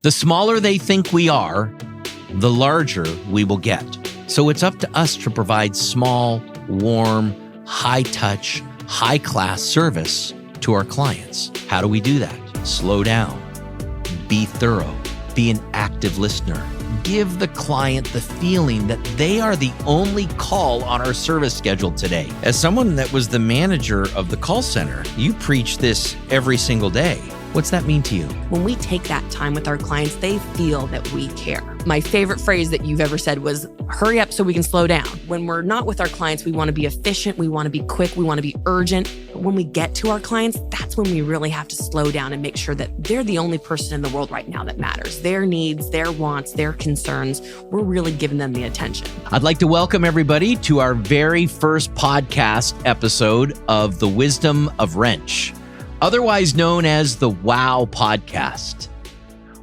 The smaller they think we are, the larger we will get. So it's up to us to provide small, warm, high-touch, high-class service to our clients. How do we do that? Slow down, be thorough, be an active listener. Give the client the feeling that they are the only call on our service schedule today. As someone that was the manager of the call center, you preach this every single day. What's that mean to you? When we take that time with our clients, they feel that we care. My favorite phrase that you've ever said was, hurry up so we can slow down. When we're not with our clients, we want to be efficient, we want to be quick, we want to be urgent. But when we get to our clients, that's when we really have to slow down and make sure that they're the only person in the world right now that matters. Their needs, their wants, their concerns, we're really giving them the attention. I'd like to welcome everybody to our very first podcast episode of The Wisdom of Wrench, otherwise known as the WOW Podcast.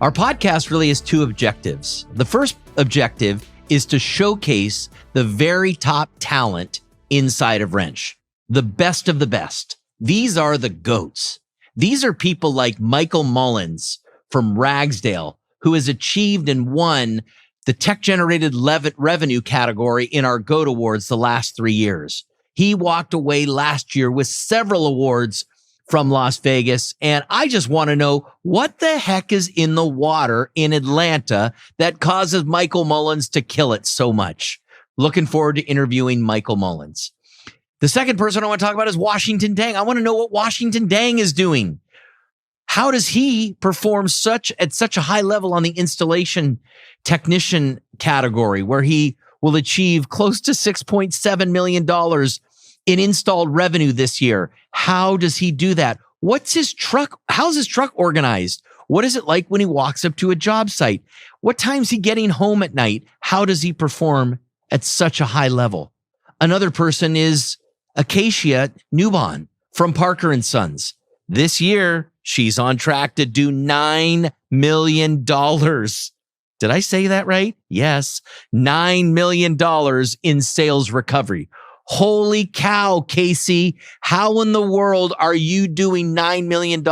Our podcast really has two objectives. The first objective is to showcase the very top talent inside of Wrench, the best of the best. These are the GOATs. These are people like Michael Mullins from Ragsdale, who has achieved and won the tech-generated revenue category in our GOAT Awards the last 3 years. He walked away last year with several awards from Las Vegas. And I just want to know what the heck is in the water in Atlanta that causes Michael Mullins to kill it so much. Looking forward to interviewing Michael Mullins. The second person I want to talk about is Washington Dang. I want to know what Washington Dang is doing. How does he perform at such a high level on the installation technician category, where he will achieve close to $6.7 million in installed revenue this year? How does he do that? What's his truck? How's his truck organized? What is it like when he walks up to a job site? What time's he getting home at night? How does he perform at such a high level? Another person is Acacia Newbon from Parker & Sons. This year, she's on track to do $9 million. Did I say that right? Yes. $9 million in sales recovery. Holy cow, Casey. How in the world are you doing $9 million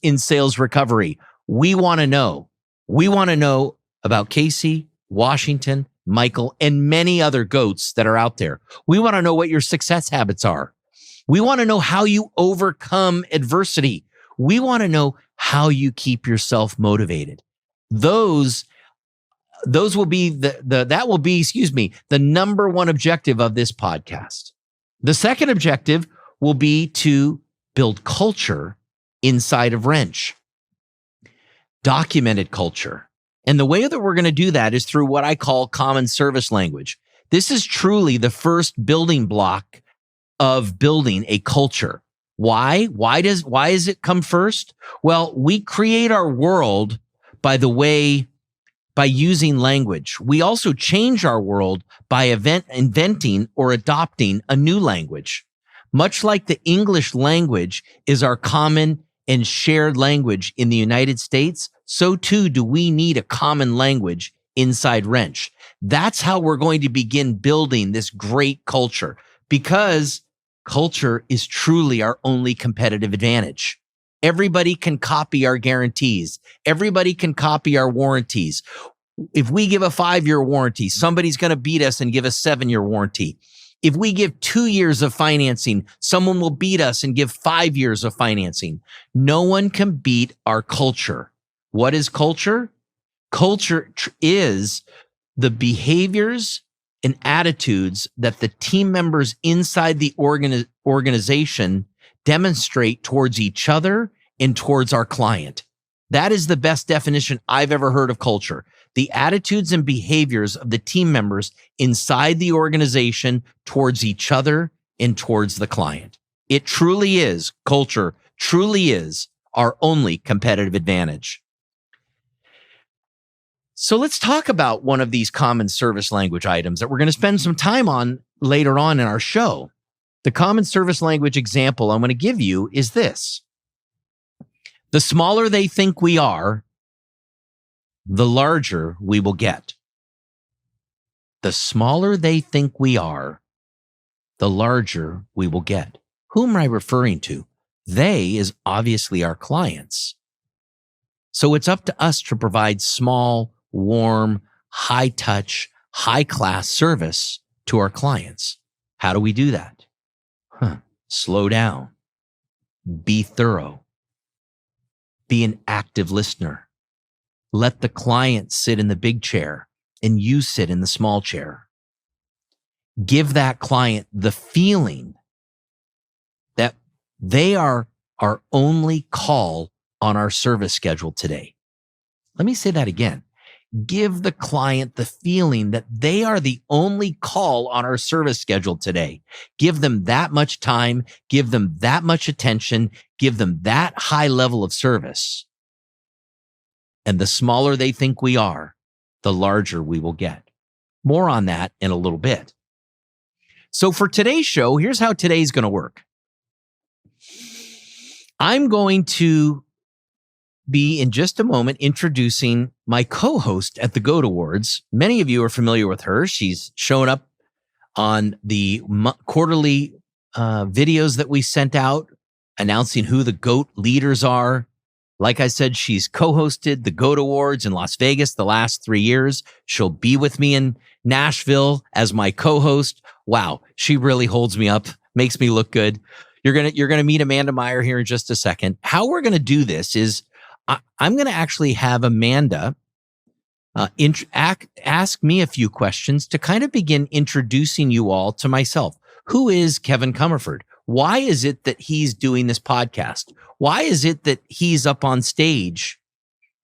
in sales recovery? We want to know. We want to know about Casey, Washington, Michael, and many other GOATs that are out there. We want to know what your success habits are. We want to know how you overcome adversity. We want to know how you keep yourself motivated. Those will be the number one objective of this podcast. The second objective will be to build culture inside of Wrench, documented culture. And the way that we're going to do that is through what I call common service language. This is truly the first building block of building a culture. Why? Why does it come first? Well, we create our world by using language. We also change our world by inventing or adopting a new language. Much like the English language is our common and shared language in the United States, so too do we need a common language inside Wrench. That's how we're going to begin building this great culture, because culture is truly our only competitive advantage. Everybody can copy our guarantees. Everybody can copy our warranties. If we give a 5-year warranty, somebody's going to beat us and give a 7-year warranty. If we give 2 years of financing, someone will beat us and give 5 years of financing. No one can beat our culture. What is culture? Culture is the behaviors and attitudes that the team members inside the organization demonstrate towards each other and towards our client. That is the best definition I've ever heard of culture. The attitudes and behaviors of the team members inside the organization towards each other and towards the client. It truly is, culture truly is our only competitive advantage. So let's talk about one of these common service language items that we're going to spend some time on later on in our show. The common service language example I'm going to give you is this. The smaller they think we are, the larger we will get. The smaller they think we are, the larger we will get. Who am I referring to? They is obviously our clients. So it's up to us to provide small, warm, high touch, high class service to our clients. How do we do that? Slow down. Be thorough. Be an active listener. Let the client sit in the big chair and you sit in the small chair. Give that client the feeling that they are our only call on our service schedule today. Let me say that again. Give the client the feeling that they are the only call on our service schedule today. Give them that much time, give them that much attention, give them that high level of service. And the smaller they think we are, the larger we will get. More on that in a little bit. So for today's show, here's how today's going to work. I'm going to be in just a moment introducing my co-host at the GOAT Awards. Many of you are familiar with her. She's shown up on the quarterly videos that we sent out announcing who the GOAT leaders are. Like I said, she's co-hosted the GOAT Awards in Las Vegas the last 3 years. She'll be with me in Nashville as my co-host. Wow, she really holds me up, makes me look good. You're gonna meet Amanda Meyer here in just a second. How we're gonna do this is I'm going to actually have Amanda ask me a few questions to kind of begin introducing you all to myself. Who is Kevin Comerford? Why is it that he's doing this podcast? Why is it that he's up on stage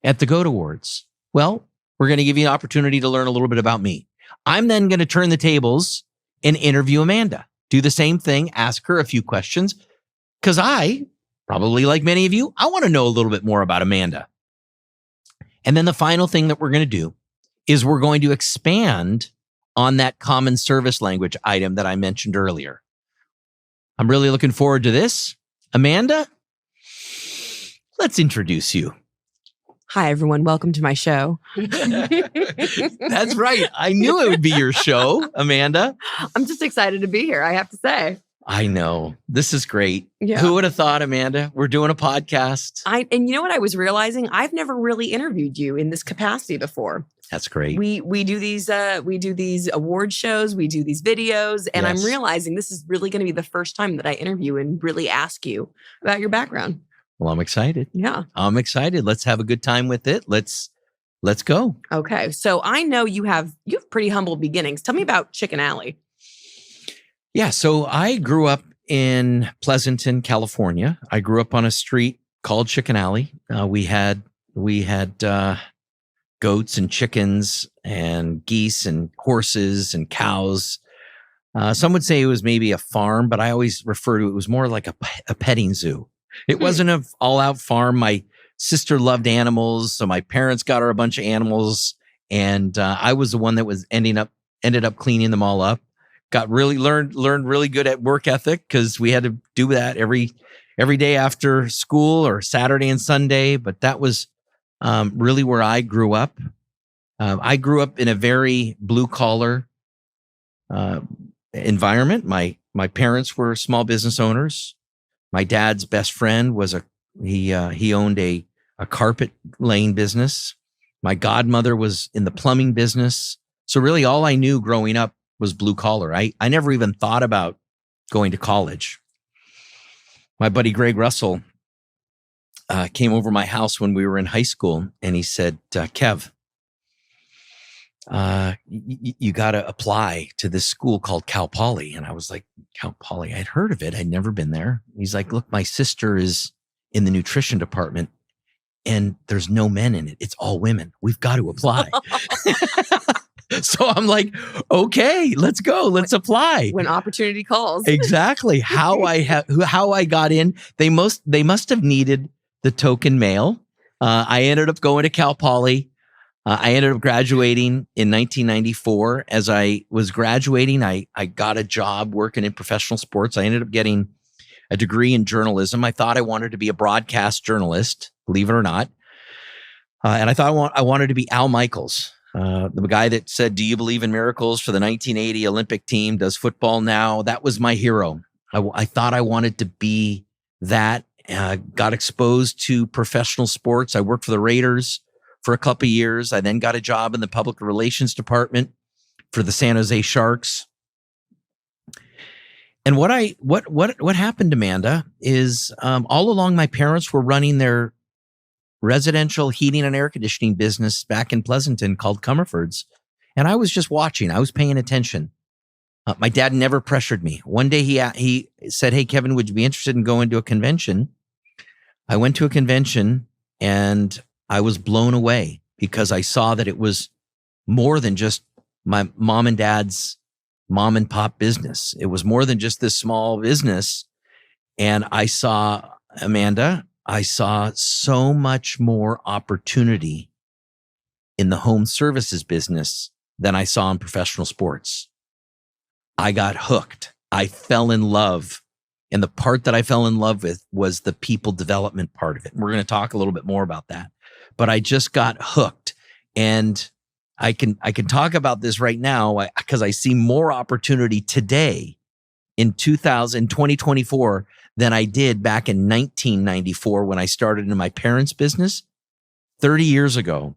at the GOAT Awards? Well, we're going to give you an opportunity to learn a little bit about me. I'm then going to turn the tables and interview Amanda. Do the same thing, ask her a few questions, because probably like many of you, I want to know a little bit more about Amanda. And then the final thing that we're going to do is we're going to expand on that common service language item that I mentioned earlier. I'm really looking forward to this. Amanda, let's introduce you. Hi, everyone. Welcome to my show. That's right. I knew it would be your show, Amanda. I'm just excited to be here, I have to say. I know. This is great. Yeah. Who would have thought, Amanda? We're doing a podcast. And you know what I was realizing? I've never really interviewed you in this capacity before. That's great. We do these award shows, we do these videos, and Yes. I'm realizing this is really going to be the first time that I interview and really ask you about your background. Well, I'm excited. Yeah. I'm excited. Let's have a good time with it. Let's go. Okay. So I know you have pretty humble beginnings. Tell me about Chicken Alley. Yeah. So I grew up in Pleasanton, California. I grew up on a street called Chicken Alley. We had goats and chickens and geese and horses and cows. Some would say it was maybe a farm, but I always refer to it was more like a petting zoo. It wasn't an all-out farm. My sister loved animals, so my parents got her a bunch of animals, and I was the one that was ended up cleaning them all up. Learned really good at work ethic because we had to do that every day after school or Saturday and Sunday. But that was really where I grew up. I grew up in a very blue collar environment. My parents were small business owners. My dad's best friend was he owned a carpet laying business. My godmother was in the plumbing business. So really all I knew growing up was blue collar. I never even thought about going to college. My buddy Greg Russell came over my house when we were in high school, and he said, Kev, you got to apply to this school called Cal Poly. And I was like, Cal Poly? I'd heard of it. I'd never been there. He's like, look, my sister is in the nutrition department and there's no men in it. It's all women. We've got to apply. So I'm like, okay, let's go. Let's apply. When opportunity calls. Exactly. How I got in. They must have needed the token male. I ended up going to Cal Poly. I ended up graduating in 1994. As I was graduating, I got a job working in professional sports. I ended up getting a degree in journalism. I thought I wanted to be a broadcast journalist, believe it or not. And I thought I wanted to be Al Michaels, the guy that said, "Do you believe in miracles?" for the 1980 Olympic team, does football now. That was my hero. I thought I wanted to be that got exposed to professional sports. I worked for the Raiders for a couple of years. I then got a job in the public relations department for the San Jose Sharks. And what happened, Amanda, is all along my parents were running their residential heating and air conditioning business back in Pleasanton called Comerford's. And I was just watching. I was paying attention. My dad never pressured me. One day he said, "Hey, Kevin, would you be interested in going to a convention?" I went to a convention and I was blown away because I saw that it was more than just my mom and dad's mom and pop business. It was more than just this small business. And I saw, Amanda, so much more opportunity in the home services business than I saw in professional sports. I got hooked. I fell in love. And the part that I fell in love with was the people development part of it. We're going to talk a little bit more about that. But I just got hooked. And I can talk about this right now because I see more opportunity today in 2024 than I did back in 1994 when I started in my parents' business 30 years ago.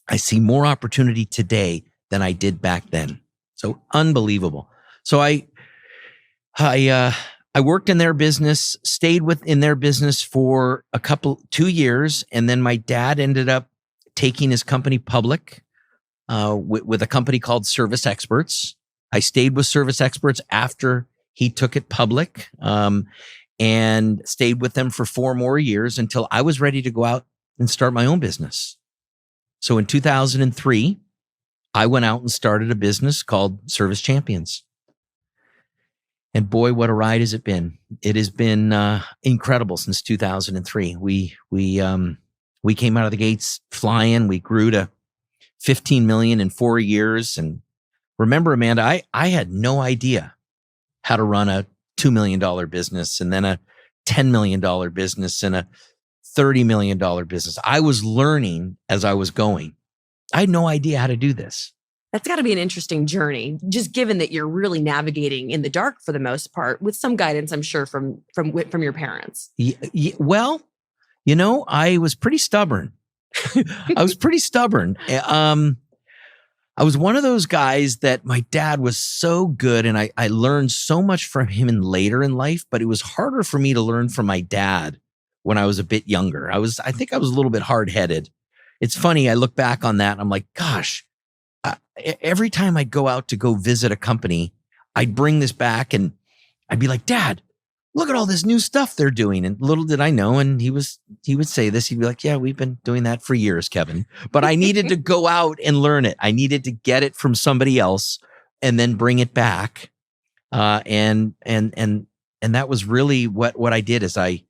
I see more opportunity today than I did back then. So unbelievable. So I worked in their business, stayed in their business for 2 years. And then my dad ended up taking his company public with a company called Service Experts. I stayed with Service Experts after he took it public, and stayed with them for 4 more years until I was ready to go out and start my own business. So in 2003, I went out and started a business called Service Champions. And boy, what a ride has it been. It has been incredible since 2003. We came out of the gates flying. We grew to 15 million in 4 years. And remember, Amanda, I had no idea how to run a $2 million business and then a $10 million business and a $30 million business. I was learning as I was going. I had no idea how to do this. That's got to be an interesting journey, just given that you're really navigating in the dark for the most part, with some guidance, I'm sure, from your parents. Well, I was pretty stubborn. I was one of those guys that my dad was so good, and I learned so much from him later in life, but it was harder for me to learn from my dad when I was a bit younger. I think I was a little bit hard-headed. It's funny, I look back on that and I'm like, gosh, every time I'd go out to go visit a company, I'd bring this back and I'd be like, "Dad, look at all this new stuff they're doing." And little did I know, and he would say this, he'd be like, "Yeah, we've been doing that for years, Kevin." But I needed to go out and learn it. I needed to get it from somebody else and then bring it back. And that was really what I did is I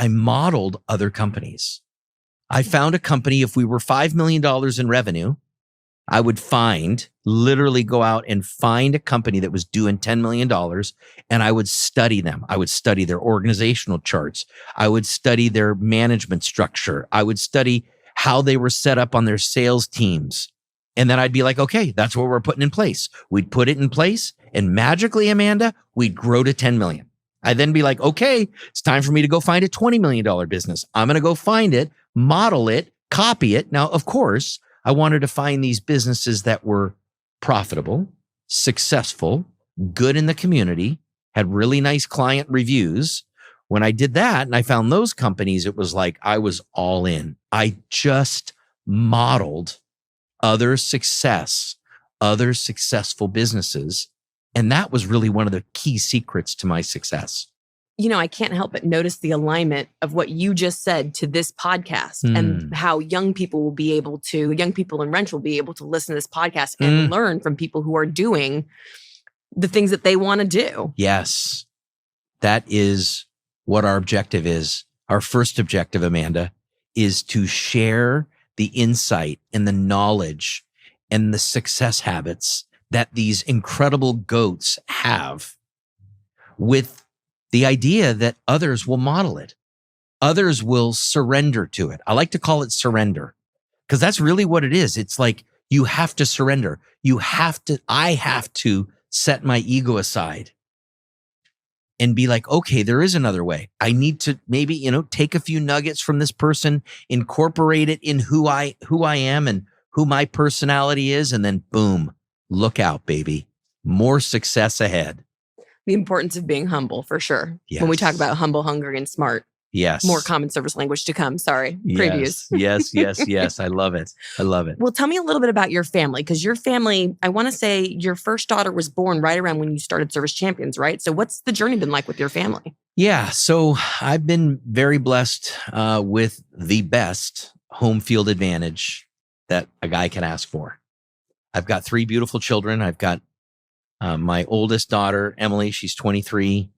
modeled other companies. I found a company, if we were $5 million in revenue, I would literally go out and find a company that was doing $10 million, and I would study them. I would study their organizational charts. I would study their management structure. I would study how they were set up on their sales teams. And then I'd be like, okay, that's what we're putting in place. We'd put it in place, and magically, Amanda, we'd grow to 10 million. I'd then be like, okay, it's time for me to go find a $20 million business. I'm going to go find it, model it, copy it. Now, of course, I wanted to find these businesses that were profitable, successful, good in the community, had really nice client reviews. When I did that and I found those companies, it was like I was all in. I just modeled other successful businesses. And that was really one of the key secrets to my success. I can't help but notice the alignment of what you just said to this podcast and how young people in Wrench will be able to listen to this podcast and learn from people who are doing the things that they want to do. Yes. That is what our objective is. Our first objective, Amanda, is to share the insight and the knowledge and the success habits that these incredible goats have, with the idea that others will model it. Others will surrender to it. I like to call it surrender, because that's really what it is. It's like you have to surrender. I have to set my ego aside and be like, okay, there is another way. I need to maybe, take a few nuggets from this person, incorporate it in who I am and who my personality is. And then boom, look out, baby. More success ahead. The importance of being humble, for sure. Yes. When we talk about humble, hungry, and smart. Yes. More common service language to come. Sorry. Previews. Yes. I love it. Well, tell me a little bit about your family, because your family, I want to say your first daughter was born right around when you started Service Champions, right? So what's the journey been like with your family? Yeah. So I've been very blessed with the best home field advantage that a guy can ask for. I've got 3 beautiful children. I've got my oldest daughter, Emily, she's 23.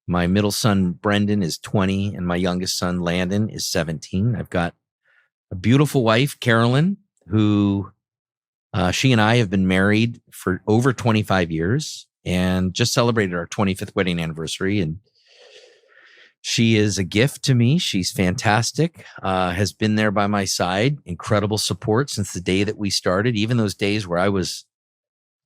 My middle son, Brendan, is 20. And my youngest son, Landon, is 17. I've got a beautiful wife, Carolyn, who she and I have been married for over 25 years and just celebrated our 25th wedding anniversary. And she is a gift to me. She's fantastic, has been there by my side, incredible support since the day that we started, even those days where I was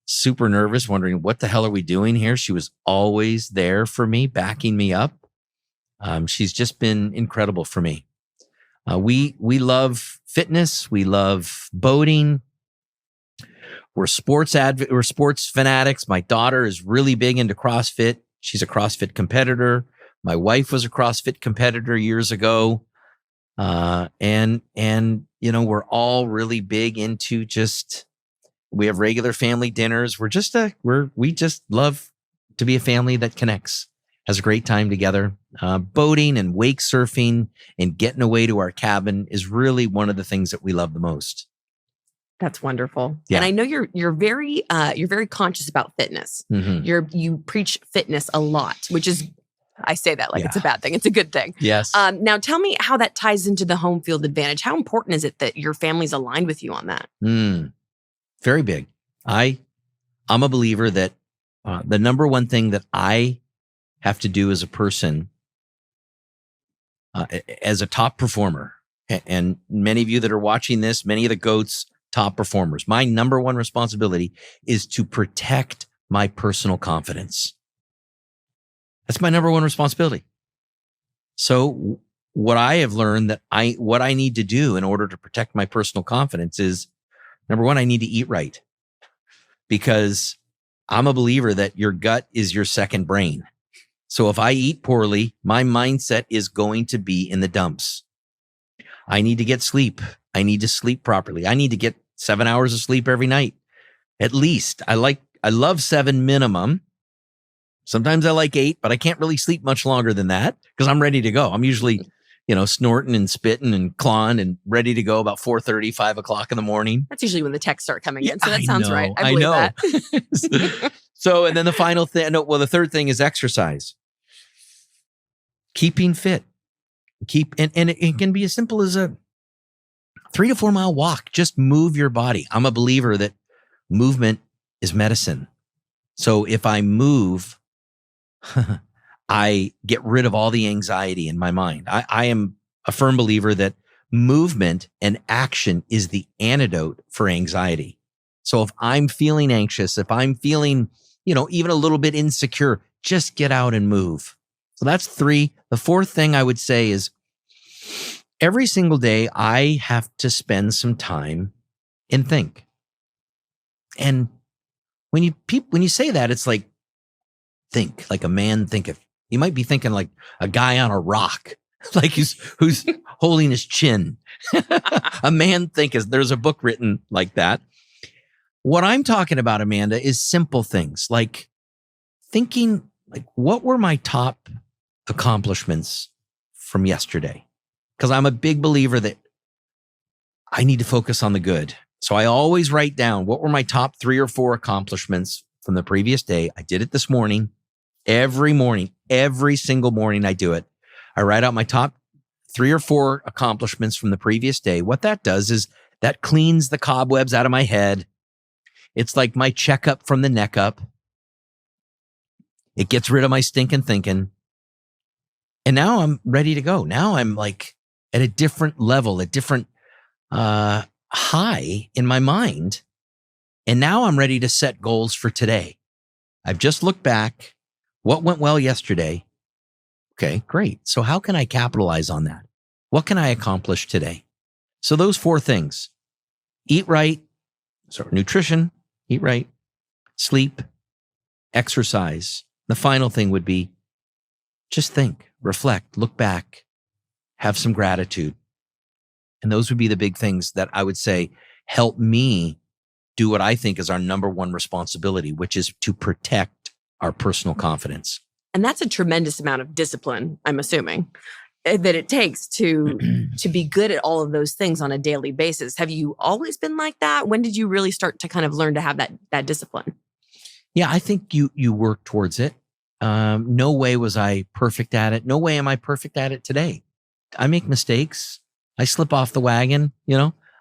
super nervous, wondering what the hell are we doing here? She was always there for me, backing me up. She's just been incredible for me. We love fitness. We love boating. We're sports fanatics. My daughter is really big into CrossFit. She's a CrossFit competitor. My wife was a CrossFit competitor years ago. And we're all really big into we have regular family dinners. We just love to be a family that connects, has a great time together. Boating and wake surfing and getting away to our cabin is really one of the things that we love the most. That's wonderful. Yeah. And I know you're very conscious about fitness. Mm-hmm. You preach fitness a lot, which is, I say that like it's a bad thing. It's a good thing. Yes. Now tell me how that ties into the home field advantage. How important is it that your family's aligned with you on that? Very big. I'm a believer that the number one thing that I have to do as a person, as a top performer, and many of you that are watching this, many of the GOATs, top performers, my number one responsibility is to protect my personal confidence. That's my number one responsibility. So what I have learned what I need to do in order to protect my personal confidence is, number one, I need to eat right, because I'm a believer that your gut is your second brain. So if I eat poorly, my mindset is going to be in the dumps. I need to get sleep. I need to sleep properly. I need to get 7 hours of sleep every night, at least. I love 7 minimum. Sometimes I like 8, but I can't really sleep much longer than that because I'm ready to go. I'm usually snorting and spitting and clawing and ready to go about 4:30, 5 o'clock in the morning. That's usually when the texts start coming in. So that I sounds know, right. I believe that. So, and then the final thing, the third thing is exercise. Keeping fit. And it can be as simple as a 3 to 4 mile walk. Just move your body. I'm a believer that movement is medicine. So if I move, I get rid of all the anxiety in my mind. I am a firm believer that movement and action is the antidote for anxiety. So if I'm feeling anxious, if I'm feeling, even a little bit insecure, just get out and move. So that's 3. The fourth thing I would say is every single day I have to spend some time and think. And when you say that, it's like, think like a man thinketh. You might be thinking like a guy on a rock, like who's holding his chin. A man thinketh. There's a book written like that. What I'm talking about, Amanda, is simple things like thinking like, what were my top accomplishments from yesterday? Because I'm a big believer that I need to focus on the good. So I always write down what were my top 3 or 4 accomplishments from the previous day. I did it this morning. Every single morning I do it. I write out my top 3 or 4 accomplishments from the previous day. What that does is that cleans the cobwebs out of my head. It's like my checkup from the neck up. It gets rid of my stinking thinking. And now I'm ready to go. Now I'm like at a different level, a different high in my mind. And now I'm ready to set goals for today. I've just looked back. What went well yesterday? Okay, great. So how can I capitalize on that? What can I accomplish today? So those 4 things: eat right, so nutrition, eat right, sleep, exercise. The final thing would be just think, reflect, look back, have some gratitude. And those would be the big things that I would say help me do what I think is our number one responsibility, which is to protect our personal confidence. And that's a tremendous amount of discipline, I'm assuming, that it takes to be good at all of those things on a daily basis. Have you always been like that? When did you really start to kind of learn to have that discipline? Yeah, I think you work towards it. No way was I perfect at it. No way am I perfect at it today. I make mistakes. I slip off the wagon.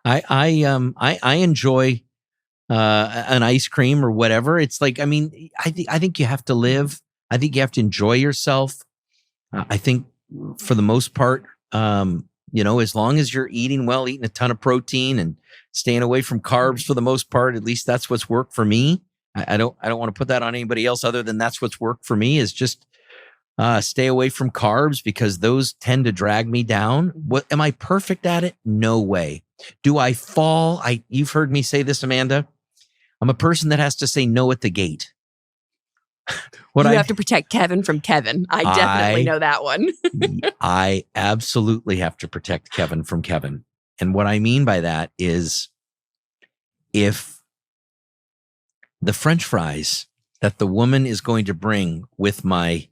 I enjoy an ice cream or whatever. It's like, I think you have to live. I think you have to enjoy yourself. I think for the most part, as long as you're eating well, eating a ton of protein and staying away from carbs for the most part, at least that's what's worked for me. I don't want to put that on anybody else other than that's what's worked for me, is just stay away from carbs because those tend to drag me down. What, am I perfect at it? No way. Do I fall? You've heard me say this, Amanda. I'm a person that has to say no at the gate. You have to protect Kevin from Kevin. I definitely know that one. I absolutely have to protect Kevin from Kevin. And what I mean by that is, if the French fries that the woman is going to bring with my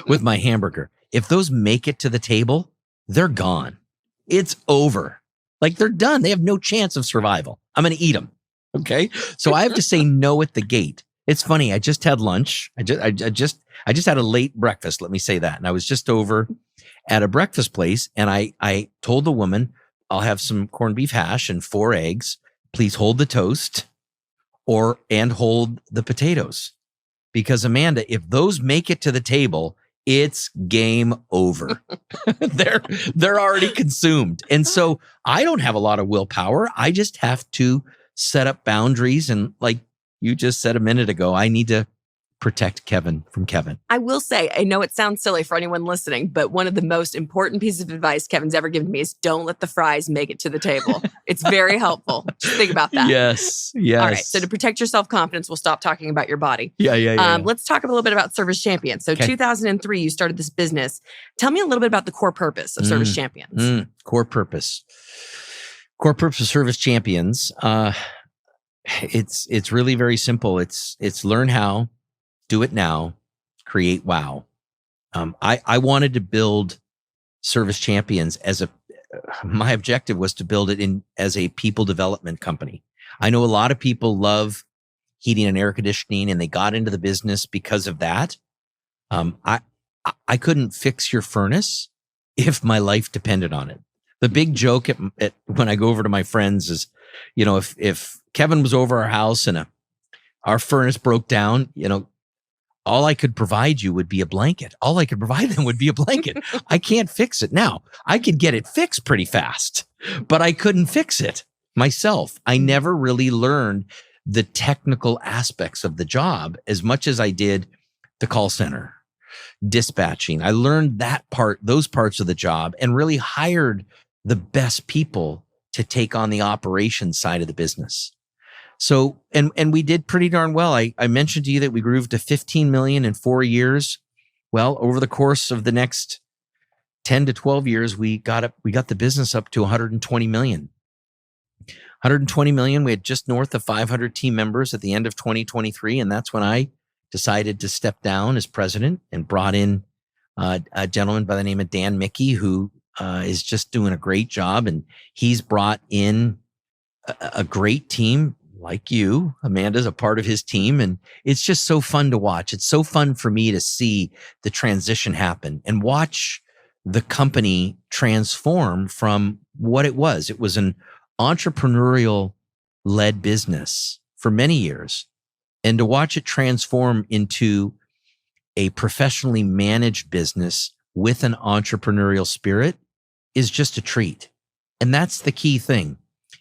with my hamburger, if those make it to the table, they're gone. It's over. Like, they're done. They have no chance of survival. I'm going to eat them. Okay. So I have to say no at the gate. It's funny. I just had lunch. I just had a late breakfast. Let me say that. And I was just over at a breakfast place, and I told the woman, I'll have some corned beef hash and 4 eggs. Please hold the toast and hold the potatoes. Because, Amanda, if those make it to the table, it's game over. They're already consumed. And so I don't have a lot of willpower. I just have to set up boundaries. And like you just said a minute ago, I need to protect Kevin from Kevin. I will say, I know it sounds silly for anyone listening, but one of the most important pieces of advice Kevin's ever given me is don't let the fries make it to the table. It's very helpful. Just think about that. Yes. All right. So to protect your self-confidence, we'll stop talking about your body. Yeah. Let's talk a little bit about Service Champions. So okay. 2003, you started this business. Tell me a little bit about the core purpose of Service Champions. Core purpose of Service Champions. It's really very simple. It's learn how, do it now, create wow. I wanted to build Service Champions my objective was to build it as a people development company. I know a lot of people love heating and air conditioning, and they got into the business because of that. I couldn't fix your furnace if my life depended on it. The big joke when I go over to my friends is, if Kevin was over our house and our furnace broke down, all I could provide you would be a blanket. All I could provide them would be a blanket. I can't fix it. Now, I could get it fixed pretty fast, but I couldn't fix it myself. I never really learned the technical aspects of the job as much as I did the call center, dispatching. I learned those parts of the job, and really hired the best people to take on the operations side of the business. So, and we did pretty darn well. I mentioned to you that we grew to 15 million in 4 years. Well, over the course of the next 10 to 12 years, we got the business up to 120 million. 120 million. We had just north of 500 team members at the end of 2023. And that's when I decided to step down as president and brought in a gentleman by the name of Dan Mickey, who is just doing a great job. And he's brought in a great team. Like you, Amanda's a part of his team, and it's just so fun to watch. It's so fun for me to see the transition happen and watch the company transform from what it was. It was an entrepreneurial-led business for many years, and to watch it transform into a professionally managed business with an entrepreneurial spirit is just a treat. And that's the key thing,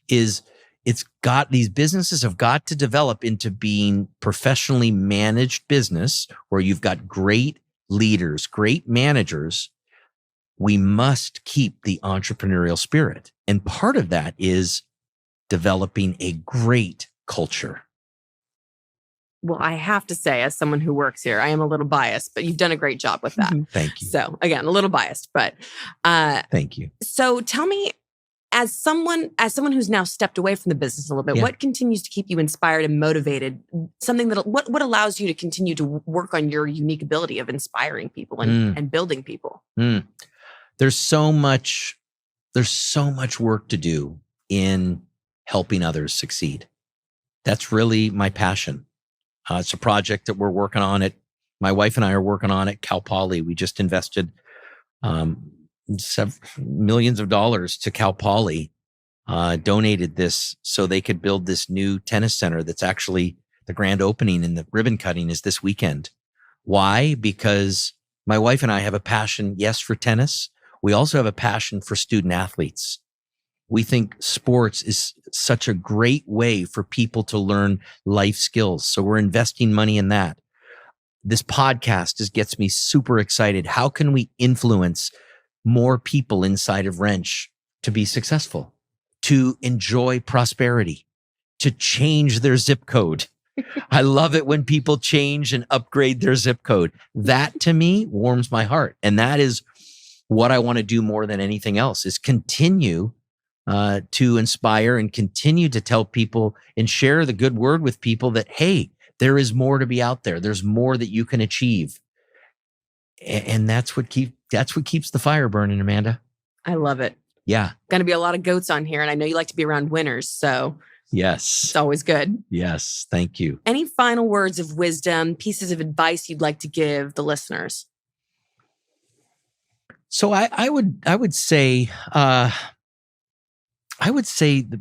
is these businesses have got to develop into being professionally managed business where you've got great leaders, great managers. We must keep the entrepreneurial spirit. And part of that is developing a great culture. Well, I have to say, as someone who works here, I am a little biased, but you've done a great job with that. Thank you. So again, a little biased, but thank you. So tell me, as someone who's now stepped away from the business a little bit, what continues to keep you inspired and motivated? Something that what allows you to continue to work on your unique ability of inspiring people and building people? There's so much work to do in helping others succeed. That's really my passion. It's a project that we're working on. My wife and I are working on at Cal Poly. We just invested millions of dollars to Cal Poly, donated this so they could build this new tennis center. That's actually the grand opening and the ribbon cutting is this weekend. Why? Because my wife and I have a passion, yes, for tennis. We also have a passion for student athletes. We think sports is such a great way for people to learn life skills. So we're investing money in that. This podcast gets me super excited. How can we influence more people inside of Wrench to be successful, to enjoy prosperity, to change their zip code? I love it when people change and upgrade their zip code. That to me warms my heart. And that is what I want to do more than anything else, is continue to inspire and continue to tell people and share the good word with people that, hey, there is more to be out there. There's more that you can achieve. And that's what keeps the fire burning, Amanda. I love it. Yeah. Going to be a lot of goats on here. And I know you like to be around winners. So yes, it's always good. Yes. Thank you. Any final words of wisdom, pieces of advice you'd like to give the listeners? So I would say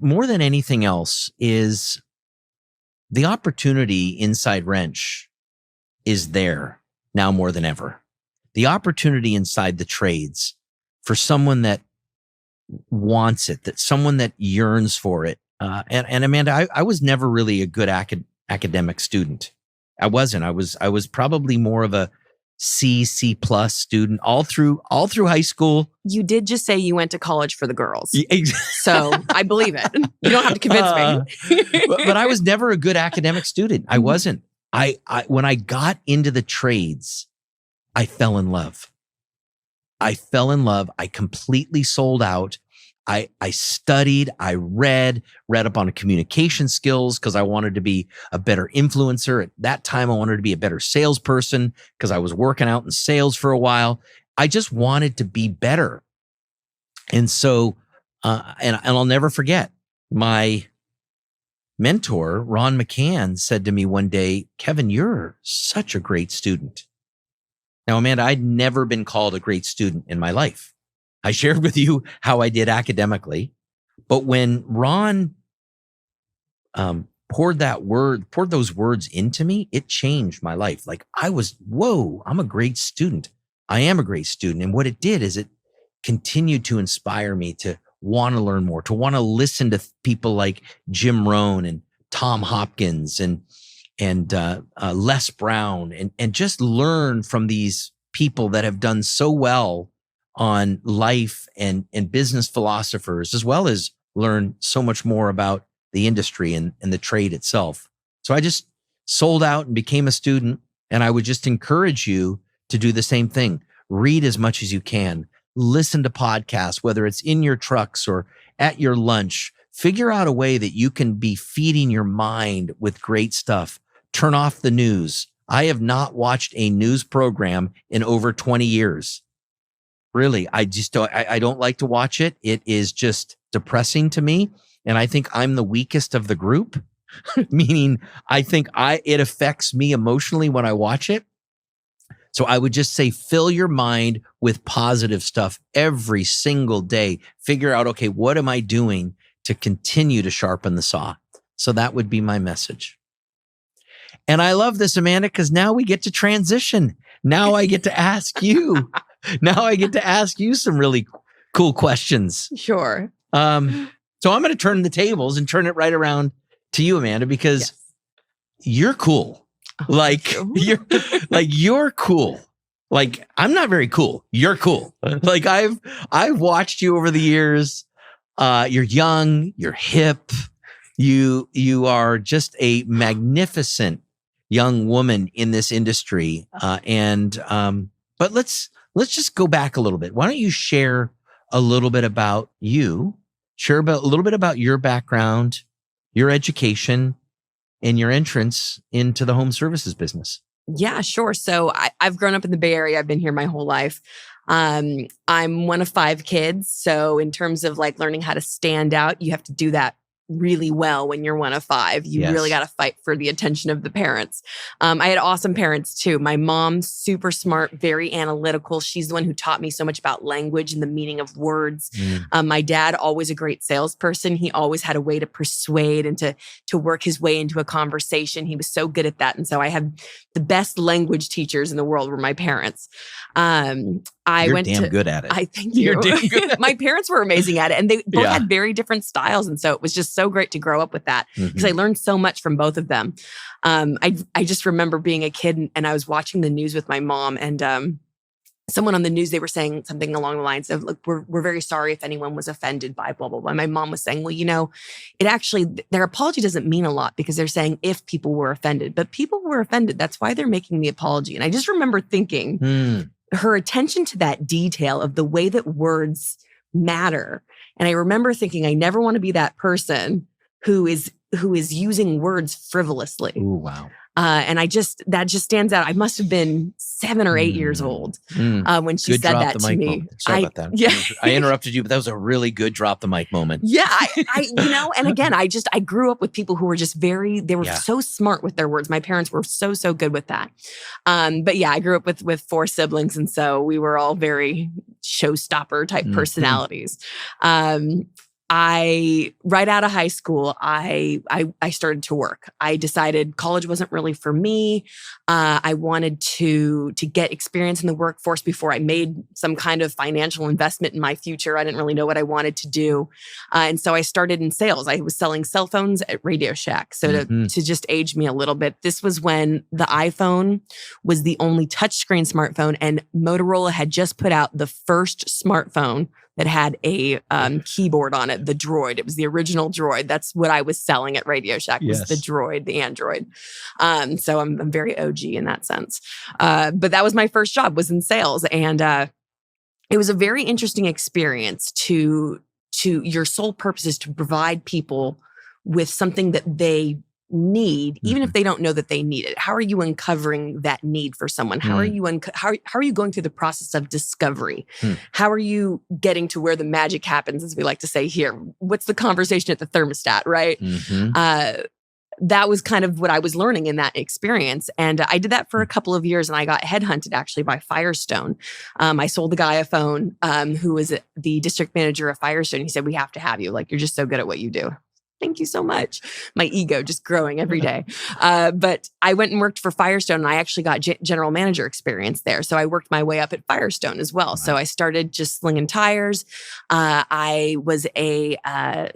more than anything else is the opportunity inside Wrench is there now more than ever. The opportunity inside the trades for someone that wants it, that someone that yearns for it. And Amanda, I was never really a good academic student. I wasn't. I was probably more of a C+ student all through high school. You did just say you went to college for the girls. So I believe it. You don't have to convince me. but I was never a good academic student. I wasn't. When I got into the trades, I fell in love. I completely sold out. I studied, I read up on communication skills because I wanted to be a better influencer. At that time, I wanted to be a better salesperson because I was working out in sales for a while. I just wanted to be better. And so, and I'll never forget, my mentor, Ron McCann, said to me one day, "Kevin, you're such a great student." Now, Amanda, I'd never been called a great student in my life. I shared with you how I did academically, but when Ron poured those words into me, it changed my life. Like whoa, I'm a great student. I am a great student. And what it did is it continued to inspire me to want to learn more, to want to listen to people like Jim Rohn and Tom Hopkins and Les Brown and just learn from these people that have done so well on life and business philosophers, as well as learn so much more about the industry and the trade itself. So I just sold out and became a student. And I would just encourage you to do the same thing. Read as much as you can. Listen to podcasts, whether it's in your trucks or at your lunch. Figure out a way that you can be feeding your mind with great stuff. Turn off the news. I have not watched a news program in over 20 years. Really, I don't like to watch it. It is just depressing to me. And I think I'm the weakest of the group, meaning I think it affects me emotionally when I watch it. So I would just say, fill your mind with positive stuff every single day. Figure out, okay, what am I doing to continue to sharpen the saw? So that would be my message. And I love this, Amanda, because now we get to transition. Now I get to ask you. Now I get to ask you some really cool questions. Sure. So I'm going to turn the tables and turn it right around to you, Amanda, because you're cool. Like you're cool. Like I'm not very cool. You're cool. Like I've watched you over the years. You're young, you're hip. You are just a magnificent young woman in this industry. But let's just go back a little bit. Why don't you share a little bit about you? Share about a little bit about your background, your education, and your entrance into the home services business. Yeah, sure. So I've grown up in the Bay Area. I've been here my whole life. I'm one of 5 kids. So in terms of like learning how to stand out, you have to do that really well when you're one of 5. You really got to fight for the attention of the parents. I had awesome parents too. My mom's super smart, very analytical. She's the one who taught me so much about language and the meaning of words. My dad, always a great salesperson. He always had a way to persuade and to work his way into a conversation. He was so good at that. And so I had the best language teachers in the world were my parents. You're damn good at it. I thank you. You're damn good. My parents were amazing at it, and they both had very different styles, and so it was just so great to grow up with that because I learned so much from both of them. I just remember being a kid and I was watching the news with my mom, and someone on the news, they were saying something along the lines of, "Look, we're very sorry if anyone was offended by blah blah blah." My mom was saying, "Well, you know, it actually their apology doesn't mean a lot because they're saying if people were offended, but people were offended. That's why they're making the apology." And I just remember thinking. Her attention to that detail of the way that words matter. And I remember thinking, I never want to be that person who is using words frivolously. Ooh, wow. And that just stands out. I must have been 7 or 8 years old when she said that to me. Moment. Sorry about that. Yeah. I interrupted you, but that was a really good drop the mic moment. Yeah. And again, I grew up with people who were just they were so smart with their words. My parents were so good with that. But yeah, I grew up with 4 siblings. And so we were all very showstopper type personalities. Right out of high school, I started to work. I decided college wasn't really for me. I wanted to get experience in the workforce before I made some kind of financial investment in my future. I didn't really know what I wanted to do. And so I started in sales. I was selling cell phones at Radio Shack. So to just age me a little bit, this was when the iPhone was the only touchscreen smartphone, and Motorola had just put out the first smartphone that had a keyboard on it, the Droid. It was the original Droid. That's what I was selling at Radio Shack, was the Droid, the Android. So I'm very OG in that sense. But that was my first job, was in sales. And it was a very interesting experience to your sole purpose is to provide people with something that they need, even if they don't know that they need it. How are you uncovering that need for someone? How are you how are you going through the process of discovery? How are you getting to where the magic happens, as we like to say here? What's the conversation at the thermostat, right? That was kind of what I was learning in that experience. And I did that for a couple of years, and I got headhunted actually by Firestone. I sold the guy a phone who was the district manager of Firestone. He said, "We have to have you. Like, you're just so good at what you do." Thank you so much. My ego just growing every day. But I went and worked for Firestone, and I actually got general manager experience there. So I worked my way up at Firestone as well. Wow. So I started just slinging tires. I was a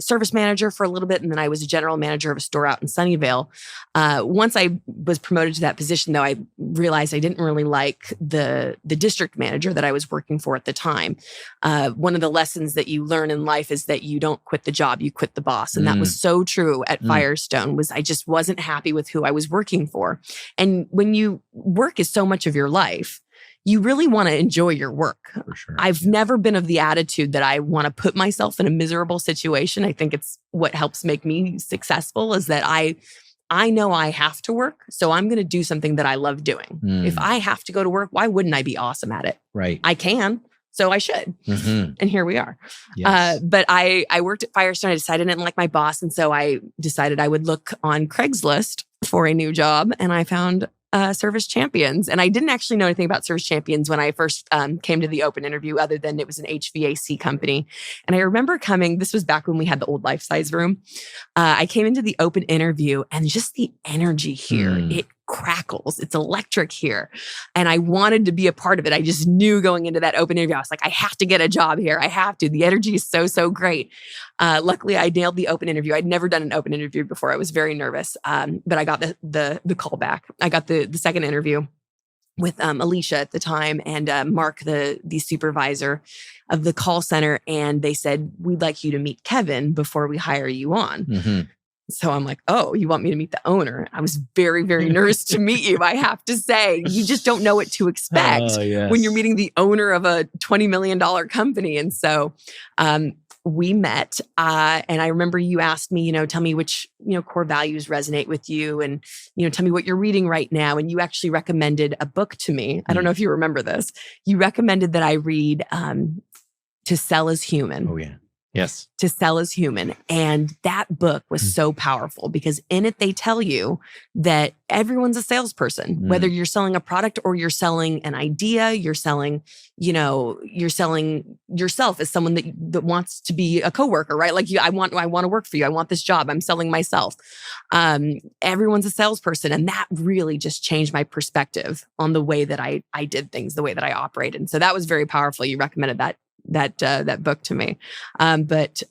service manager for a little bit, and then I was a general manager of a store out in Sunnyvale. Once I was promoted to that position, though, I realized I didn't really like the district manager that I was working for at the time. One of the lessons that you learn in life is that you don't quit the job, you quit the boss. And that was so true at Firestone. Was I just wasn't happy with who I was working for. And when you work is so much of your life, you really want to enjoy your work. For sure. I've never been of the attitude that I want to put myself in a miserable situation. I think it's what helps make me successful is that I know I have to work, so I'm going to do something that I love doing. If I have to go to work, why wouldn't I be awesome at it? Right. I can. So I should. And here we are. Yes. But I worked at Firestone. I decided I didn't like my boss. And so I decided I would look on Craigslist for a new job. And I found Service Champions. And I didn't actually know anything about Service Champions when I first came to the open interview, other than it was an HVAC company. And I remember this was back when we had the old life size room. I came into the open interview, and just the energy here, crackles. It's electric here. And I wanted to be a part of it. I just knew going into that open interview, I was like, I have to get a job here. I have to. The energy is so, so great. Luckily, I nailed the open interview. I'd never done an open interview before. I was very nervous, but I got the call back. I got the second interview with Alicia at the time and Mark, the supervisor of the call center. And they said, we'd like you to meet Kevin before we hire you on. Mm-hmm. So I'm like, oh, you want me to meet the owner? I was very, very nervous to meet you. I have to say, you just don't know what to expect when you're meeting the owner of a $20 million company. And so we met and I remember you asked me, tell me which, core values resonate with you and, tell me what you're reading right now. And you actually recommended a book to me. I don't know if you remember this. You recommended that I read To Sell as Human. Oh, yeah. Yes. To Sell as Human. And that book was so powerful because in it, they tell you that everyone's a salesperson, whether you're selling a product or you're selling an idea, you're selling, you're selling yourself as someone that wants to be a coworker, right? Like I want to work for you. I want this job. I'm selling myself. Everyone's a salesperson. And that really just changed my perspective on the way that I did things, the way that I operated. And so that was very powerful. You recommended that book to me. But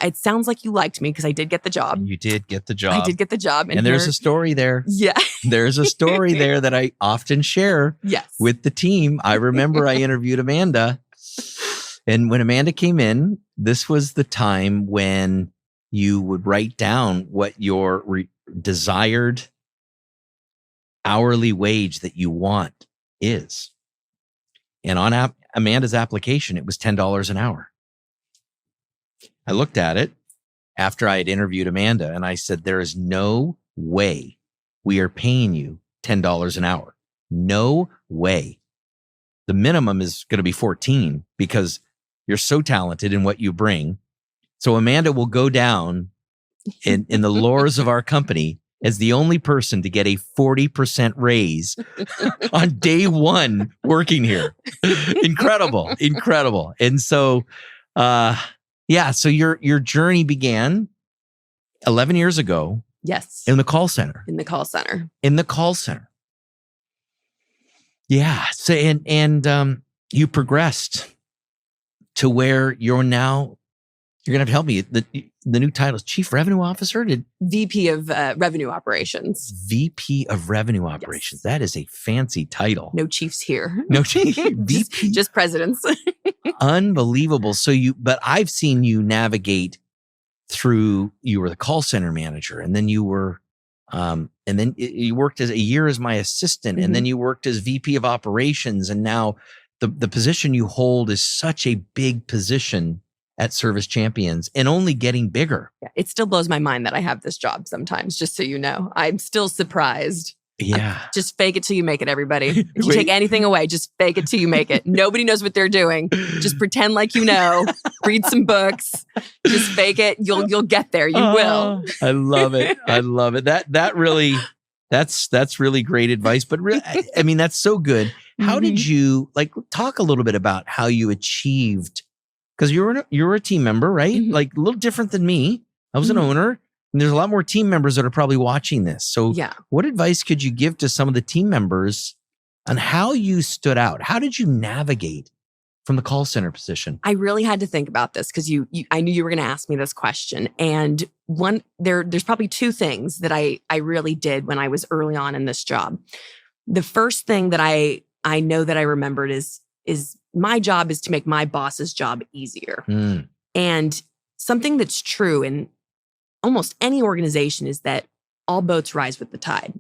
it sounds like you liked me because I did get the job. You did get the job. I did get the job. And there's a story there. Yeah. There's a story there that I often share with the team. I remember I interviewed Amanda. And when Amanda came in, this was the time when you would write down what your desired hourly wage that you want is. And on Amanda's application, it was $10 an hour. I looked at it after I had interviewed Amanda and I said, there is no way we are paying you $10 an hour. No way. The minimum is going to be 14 because you're so talented in what you bring. So Amanda will go down in the lores of our company as the only person to get a 40% raise on day one working here. Incredible. And so, so your journey began 11 years ago. Yes. In the call center. Yeah. So, and you progressed to where you're now. You're going to have to help me. The new title is Chief Revenue Officer? VP of Revenue Operations. VP of Revenue Operations. Yes. That is a fancy title. No chiefs here. No chief. VP. Just presidents. Unbelievable. But I've seen you navigate through, you were the call center manager and then you were, and then you worked as a year as my assistant and then you worked as VP of Operations. And now the position you hold is such a big position at Service Champions and only getting bigger. Yeah, it still blows my mind that I have this job sometimes, just so you know. I'm still surprised. Yeah. Just fake it till you make it, everybody. If you take anything away, just fake it till you make it. Nobody knows what they're doing. Just pretend like you know. Read some books. Just fake it. You'll get there. You will. I love it. That really, that's really great advice. But really, I mean, that's so good. How did you talk a little bit about how you achieved? Because you're a team member, right? Like a little different than me. I was an owner, and there's a lot more team members that are probably watching this. So what advice could you give to some of the team members on how you stood out? How did you navigate from the call center position? I really had to think about this because I knew you were going to ask me this question. And there's probably two things that I really did when I was early on in this job. The first thing that I know that I remembered is my job is to make my boss's job easier. And something that's true in almost any organization is that all boats rise with the tide.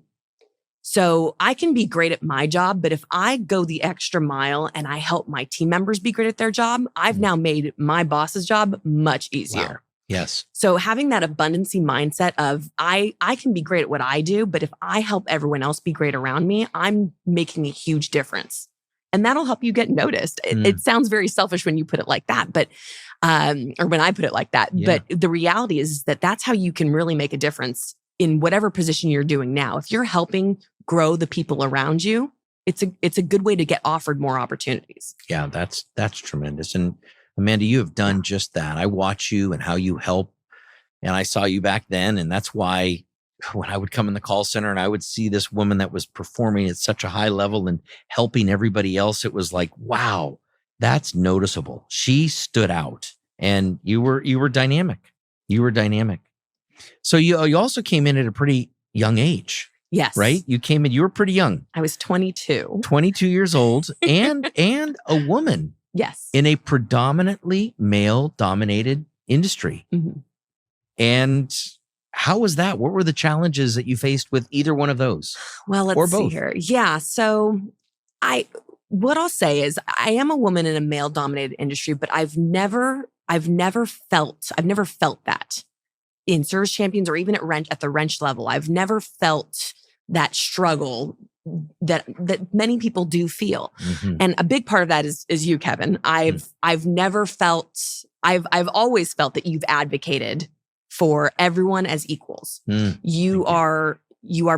So I can be great at my job, but if I go the extra mile and I help my team members be great at their job, I've now made my boss's job much easier. Wow. Yes. So having that abundancy mindset of I can be great at what I do, but if I help everyone else be great around me, I'm making a huge difference. And that'll help you get noticed. It sounds very selfish when you put it like that, but or when I put it like that. Yeah. But the reality is that that's how you can really make a difference in whatever position you're doing now. If you're helping grow the people around you, it's a good way to get offered more opportunities. Yeah, that's tremendous. And Amanda, you have done just that. I watch you and how you help. And I saw you back then. And that's why when I would come in the call center and I would see this woman that was performing at such a high level and helping everybody else, it was like, wow, that's noticeable. She stood out, and you were dynamic. You were dynamic. So you also came in at a pretty young age. Yes. Right? You came in, you were pretty young. I was 22. 22 years old and a woman. Yes. In a predominantly male-dominated industry. Mm-hmm. And how was that? What were the challenges that you faced with either one of those? Well, let's see here. Yeah. So what I'll say is I am a woman in a male-dominated industry, but I've never felt that in Service Champions or even at the wrench level. I've never felt that struggle that many people do feel. Mm-hmm. And a big part of that is you, Kevin. I've always felt that you've advocated for everyone as equals. You are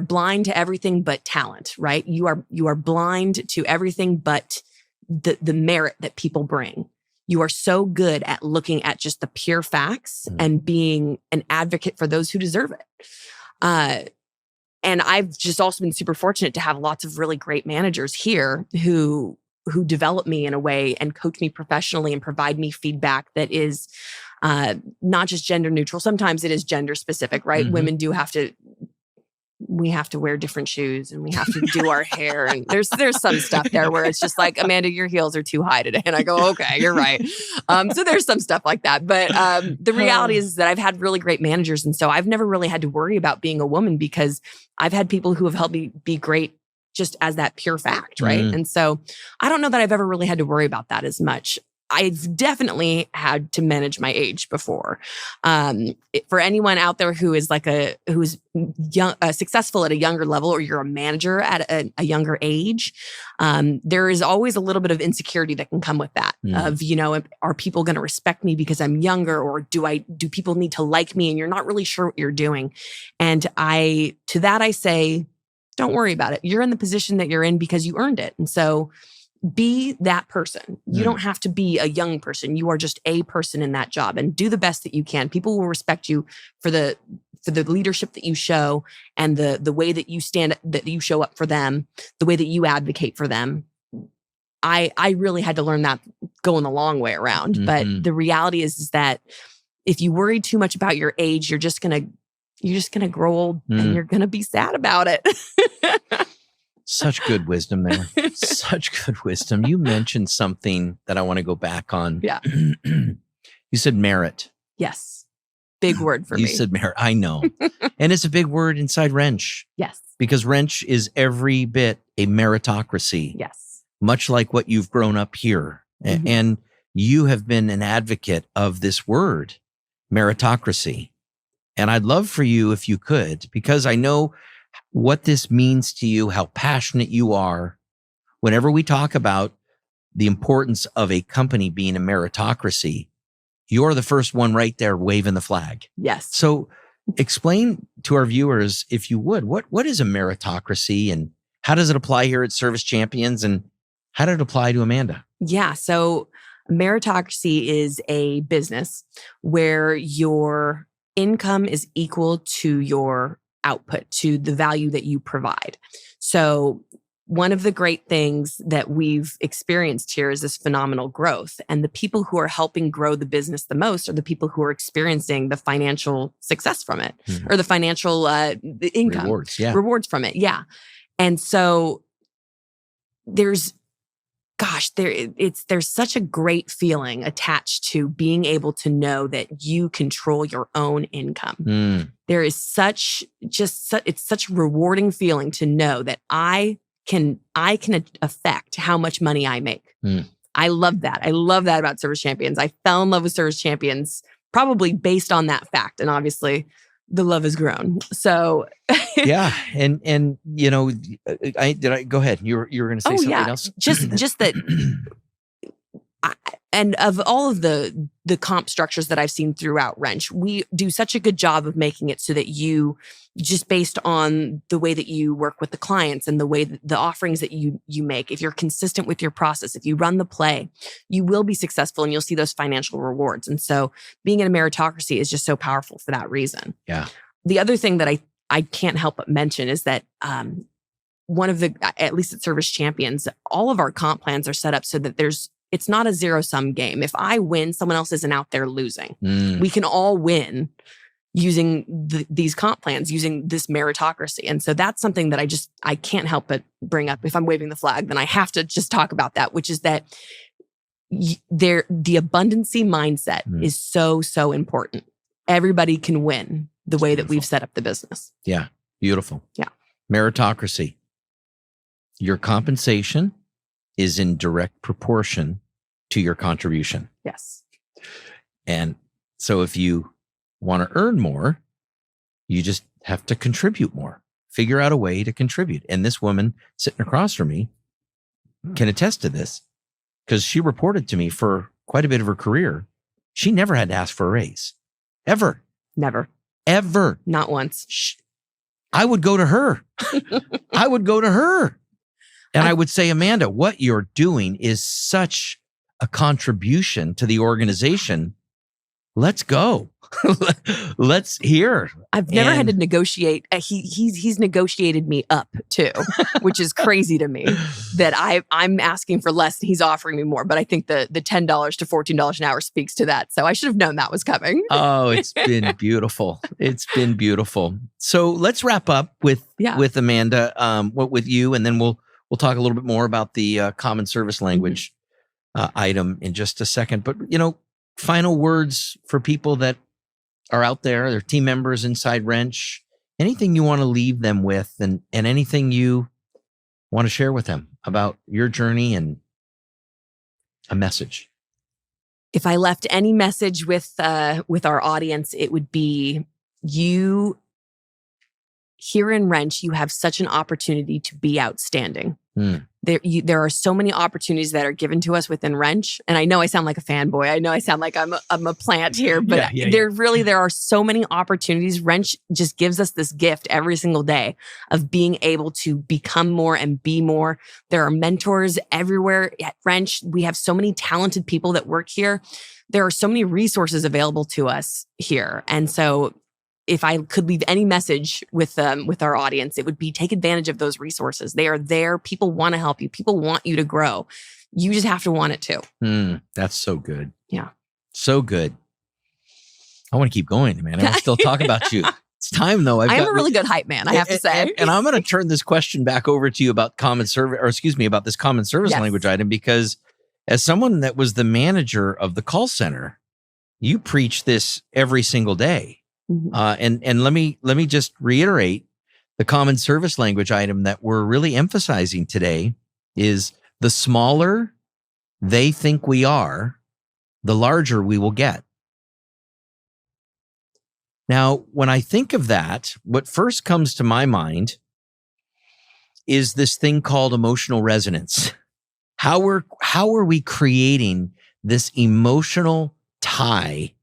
blind to everything but talent, right? You are blind to everything but the merit that people bring. You are so good at looking at just the pure facts and being an advocate for those who deserve it. And I've just also been super fortunate to have lots of really great managers here who develop me in a way and coach me professionally and provide me feedback that is not just gender neutral. Sometimes it is gender specific, right? Mm-hmm. Women we have to wear different shoes and we have to do our hair. And there's some stuff there where it's just like, Amanda, your heels are too high today. And I go, okay, you're right. So there's some stuff like that. But the reality is that I've had really great managers. And so I've never really had to worry about being a woman because I've had people who have helped me be great just as that pure fact, right? And so I don't know that I've ever really had to worry about that as much. I've definitely had to manage my age before. For anyone out there who is young, successful at a younger level, or you're a manager at a younger age, there is always a little bit of insecurity that can come with that. Of, are people going to respect me because I'm younger, or do people need to like me? And you're not really sure what you're doing. And to that I say, don't worry about it. You're in the position that you're in because you earned it, and so. Be that person. You don't have to be a young person. You are just a person in that job, and do the best that you can. People will respect you for the leadership that you show and the way that you that you show up for them, the way that you advocate for them. I really had to learn that going the long way around. Mm-hmm. But the reality is that if you worry too much about your age, you're just gonna grow old and you're gonna be sad about it. Such good wisdom there. Such good wisdom. You mentioned something that I want to go back on. Yeah. You said merit. Yes. Big word for me. You said merit. I know. And it's a big word inside Wrench. Yes. Because Wrench is every bit a meritocracy. Yes. Much like what you've grown up here. Mm-hmm. And you have been an advocate of this word, meritocracy. And I'd love for you, if you could, because I know what this means to you, how passionate you are. Whenever we talk about the importance of a company being a meritocracy, you're the first one right there waving the flag. Yes. So explain to our viewers, if you would, what is a meritocracy and how does it apply here at Service Champions, and how did it apply to Amanda? Yeah. So meritocracy is a business where your income is equal to your output, to the value that you provide. So one of the great things that we've experienced here is this phenomenal growth. And the people who are helping grow the business the most are the people who are experiencing the financial success from it, or the financial the income. Rewards from it. Yeah. And so there's such a great feeling attached to being able to know that you control your own income. There is such a rewarding feeling to know that I can affect how much money I make. I love that. I love that about Service Champions. I fell in love with Service Champions probably based on that fact. And obviously the love has grown. So yeah. And go ahead. You were going to say something else? Just that. And of all of the comp structures that I've seen throughout Wrench, we do such a good job of making it so that you, just based on the way that you work with the clients and the way that the offerings that you make, if you're consistent with your process, if you run the play, you will be successful and you'll see those financial rewards. And so being in a meritocracy is just so powerful for that reason. Yeah. The other thing that I can't help but mention is that one of the, at least at Service Champions, all of our comp plans are set up so that it's not a zero-sum game. If I win, someone else isn't out there losing. We can all win using these comp plans, using this meritocracy. And so that's something that I can't help but bring up. If I'm waving the flag, then I have to just talk about that, which is that the abundancy mindset is so, so important. Everybody can win the way that we've set up the business. Yeah. Beautiful. Yeah. Meritocracy. Your compensation is in direct proportion to your contribution. Yes. And so if you want to earn more, you just have to contribute more. Figure out a way to contribute. And this woman sitting across from me can attest to this because she reported to me for quite a bit of her career. She never had to ask for a raise. Ever. Never. Ever. Not once. I would go to her. I would go to her. And I would say, Amanda, what you're doing is such a contribution to the organization. Let's go. Let's hear. I've never had to negotiate. He's negotiated me up too, which is crazy to me that I'm asking for less and he's offering me more. But I think the $10 to $14 an hour speaks to that. So I should have known that was coming. Oh, it's been beautiful. It's been beautiful. So let's wrap up with Amanda, with you, and then we'll talk a little bit more about the common service language item in just a second. But final words for people that are out there, their team members inside Wrench, anything you want to leave them with and anything you want to share with them about your journey and a message. If I left any message with our audience, it would be you here in Wrench, you have such an opportunity to be outstanding. There are so many opportunities that are given to us within Wrench. And I know I sound like a fanboy. I know I sound like I'm a plant here, but there are so many opportunities. Wrench just gives us this gift every single day of being able to become more and be more. There are mentors everywhere at Wrench. We have so many talented people that work here. There are so many resources available to us here. And so if I could leave any message with our audience, it would be take advantage of those resources. They are there. People want to help you. People want you to grow. You just have to want it too. That's so good. Yeah. So good. I want to keep going, man. I want to still talk about you. It's time though. I'm a really good hype man, I have to say. And I'm going to turn this question back over to you about about this common service language item, because as someone that was the manager of the call center, you preach this every single day. And let me just reiterate the common service language item that we're really emphasizing today is the smaller they think we are, the larger we will get. Now, when I think of that, what first comes to my mind is this thing called emotional resonance. How are we creating this emotional tie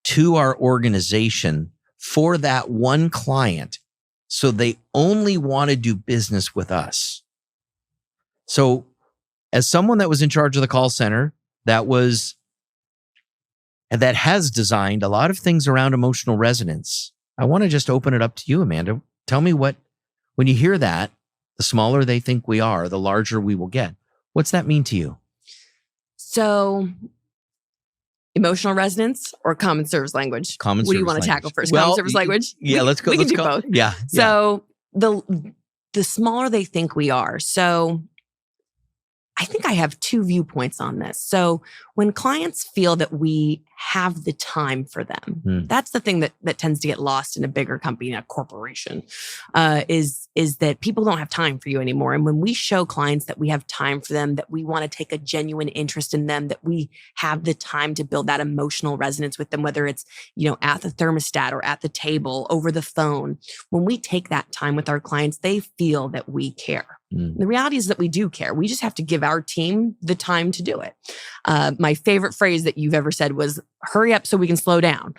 to our organization for that one client so they only want to do business with us? So as someone that was in charge of the call center, that has designed a lot of things around emotional resonance, I want to just open it up to you, Amanda. Tell me when you hear that, the smaller they think we are, the larger we will get. What's that mean to you? So emotional resonance or common service language? What do you want to tackle first? Common service language? Yeah, let's go. We can do both. Yeah. So the smaller they think we are. So I think I have two viewpoints on this. So when clients feel that we have the time for them, that's the thing that tends to get lost in a bigger company, a corporation, is that people don't have time for you anymore. And when we show clients that we have time for them, that we want to take a genuine interest in them, that we have the time to build that emotional resonance with them, whether it's, at the thermostat or at the table, over the phone, when we take that time with our clients, they feel that we care. The reality is that we do care. We just have to give our team the time to do it. My favorite phrase that you've ever said was, hurry up so we can slow down,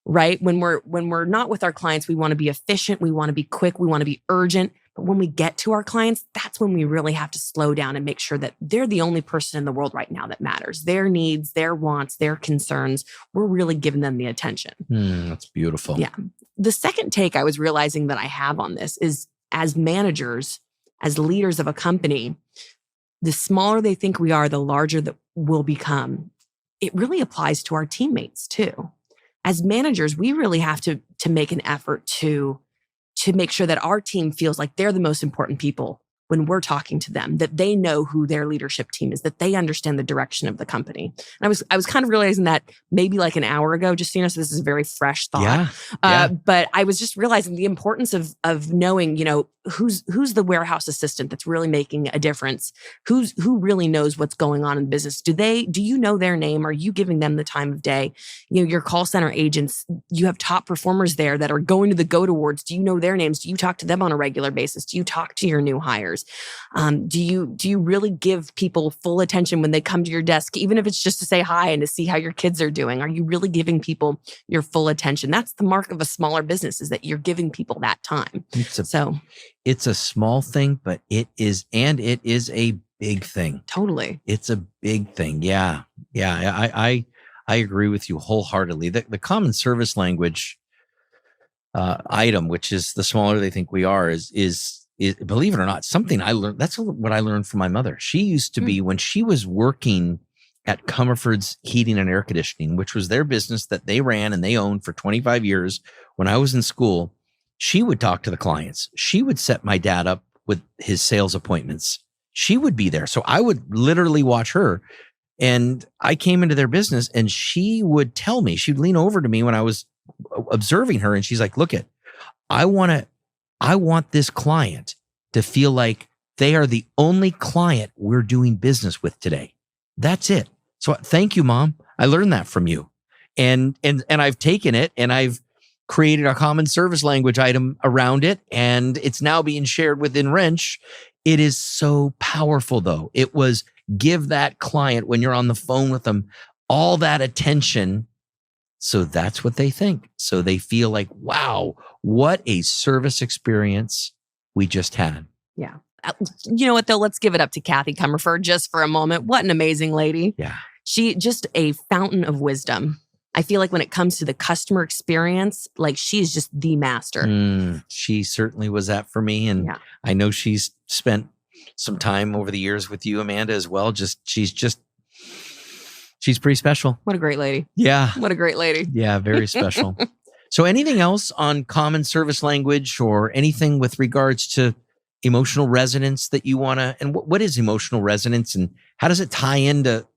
right? When we're not with our clients, we want to be efficient. We want to be quick. We want to be urgent. But when we get to our clients, that's when we really have to slow down and make sure that they're the only person in the world right now that matters. Their needs, their wants, their concerns, we're really giving them the attention. That's beautiful. Yeah. The second take I was realizing that I have on this is, as managers, as leaders of a company, the smaller they think we are, the larger that we'll become. It really applies to our teammates too. As managers, we really have to make an effort to make sure that our team feels like they're the most important people when we're talking to them, that they know who their leadership team is, that they understand the direction of the company. And I was kind of realizing that maybe like an hour ago, just so you know, so this is a very fresh thought. Yeah. But I was just realizing the importance of knowing, who's the warehouse assistant that's really making a difference, who really knows what's going on in business. Do you know their name? Are you giving them the time of day? Your call center agents, you have top performers there that are going to the GOAT Awards. Do you know their names? Do you talk to them on a regular basis? Do you talk to your new hires? Do you really give people full attention when they come to your desk, even if it's just to say hi and to see how your kids are doing? Are you really giving people your full attention? That's the mark of a smaller business, is that you're giving people that time. It's a small thing, but it is a big thing. Totally. It's a big thing. Yeah. I agree with you wholeheartedly. The common service language item, which is the smaller they think we are, is believe it or not, something I learned. That's what I learned from my mother. She used to be, when she was working at Comerford's Heating and Air Conditioning, which was their business that they ran and they owned for 25 years. When I was in school, she would talk to the clients. She would set my dad up with his sales appointments. She would be there. So I would literally watch her. And I came into their business and she would tell me, she'd lean over to me when I was observing her. And she's like, look I want this client to feel like they are the only client we're doing business with today. That's it. So thank you, Mom. I learned that from you. And I've taken it and I've created a common service language item around it. And it's now being shared within Wrench. It is so powerful though. It was give that client, when you're on the phone with them, all that attention. So that's what they think. So they feel like, wow, what a service experience we just had. Yeah. You know what though? Let's give it up to Kathy Comerford just for a moment. What an amazing lady. Yeah. She just a fountain of wisdom. I feel like when it comes to the customer experience, like she's just the master. She certainly was that for me. And I know she's spent some time over the years with you, Amanda, as well. She's pretty special. What a great lady. Yeah. What a great lady. Yeah, very special. So anything else on common service language or anything with regards to emotional resonance that you want to, and what is emotional resonance and how does it tie into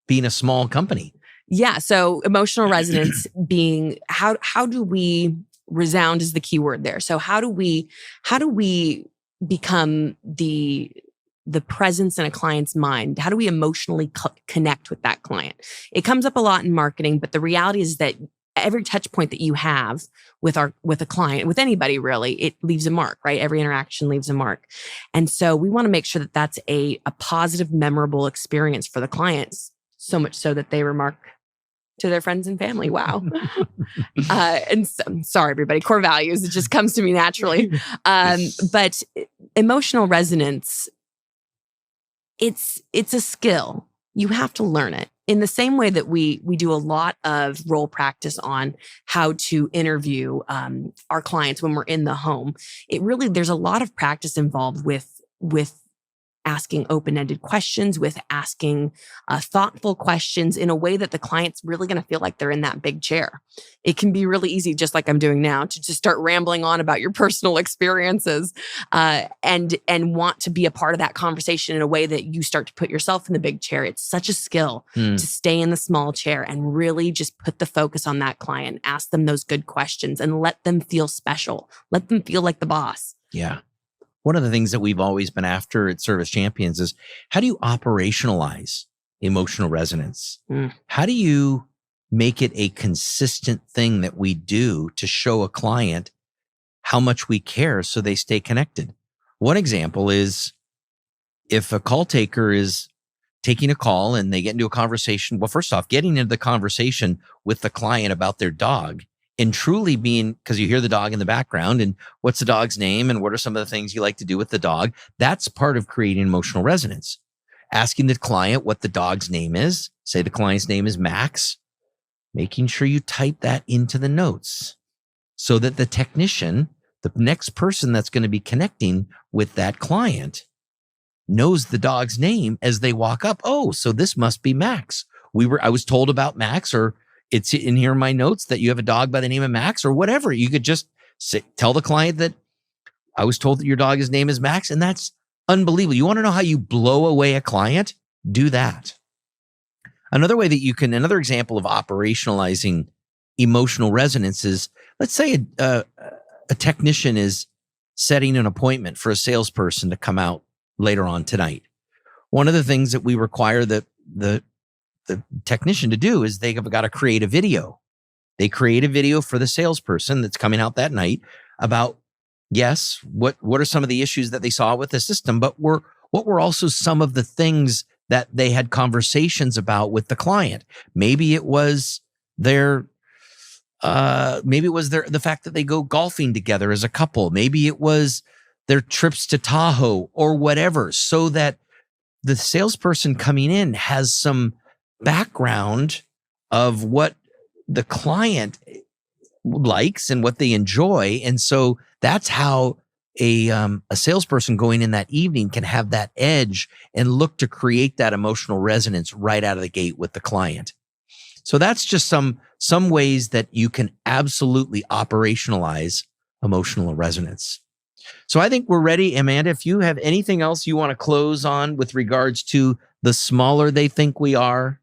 being a small company? Yeah. So emotional resonance being, how do we resound is the key word there. So how do we become the presence in a client's mind? How do we emotionally connect with that client? It comes up a lot in marketing, but the reality is that every touch point that you have with a client, with anybody really, it leaves a mark, right? Every interaction leaves a mark. And so we want to make sure that that's a positive, memorable experience for the clients, so much so that they remark to their friends and family. Wow. And so, sorry, everybody, core values, it just comes to me naturally. But emotional resonance, it's a skill. You have to learn it. In the same way that we do a lot of role practice on how to interview our clients when we're in the home, there's a lot of practice involved with asking open-ended questions, with asking thoughtful questions in a way that the client's really going to feel like they're in that big chair. It can be really easy, just like I'm doing now, to just start rambling on about your personal experiences and want to be a part of that conversation in a way that you start to put yourself in the big chair. It's such a skill to stay in the small chair and really just put the focus on that client, ask them those good questions and let them feel special. Let them feel like the boss. Yeah. One of the things that we've always been after at Service Champions is how do you operationalize emotional resonance? How do you make it a consistent thing that we do to show a client how much we care so they stay connected? One example is if a call taker is taking a call and they get into a conversation. Well, first off, getting into the conversation with the client about their dog and truly being, because you hear the dog in the background and what's the dog's name and what are some of the things you like to do with the dog. That's part of creating emotional resonance. Asking the client what the dog's name is. Say the client's name is Max. Making sure you type that into the notes so that the technician, the next person that's going to be connecting with that client, knows the dog's name as they walk up. Oh, so this must be Max. I was told about Max, or it's in here in my notes that you have a dog by the name of Max, or whatever. You could just tell the client that I was told that your dog's name is Max, and that's unbelievable. You want to know how you blow away a client? Do that. Another example of operationalizing emotional resonance is, let's say a technician is setting an appointment for a salesperson to come out later on tonight. One of the things that we require the technician to do is they've got to create a video. They create a video for the salesperson that's coming out that night about, yes, what are some of the issues that they saw with the system, but what were also some of the things that they had conversations about with the client. Maybe it was the fact that they go golfing together as a couple. Maybe it was their trips to Tahoe or whatever, so that the salesperson coming in has some background of what the client likes and what they enjoy. And so that's how a salesperson going in that evening can have that edge and look to create that emotional resonance right out of the gate with the client. So that's just some ways that you can absolutely operationalize emotional resonance. So I think we're ready. Amanda, if you have anything else you want to close on with regards to the smaller they think we are,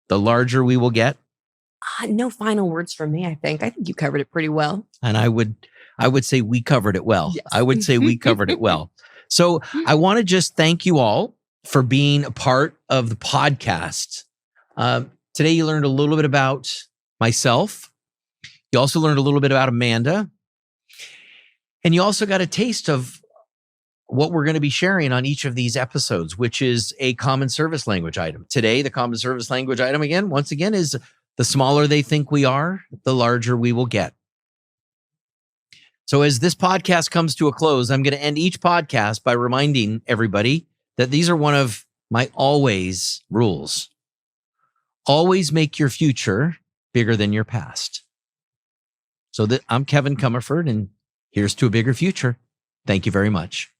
the larger we will get. No final words from me, I think. I think you covered it pretty well. And I would say we covered it well. Yes. I would say we covered it well. So I want to just thank you all for being a part of the podcast. Today, you learned a little bit about myself. You also learned a little bit about Amanda. And you also got a taste of what we're going to be sharing on each of these episodes, which is a common service language item. Today, the common service language item, once again, is the smaller they think we are, the larger we will get. So as this podcast comes to a close, I'm going to end each podcast by reminding everybody that these are one of my always rules. Always make your future bigger than your past. So I'm Kevin Comerford, and here's to a bigger future. Thank you very much.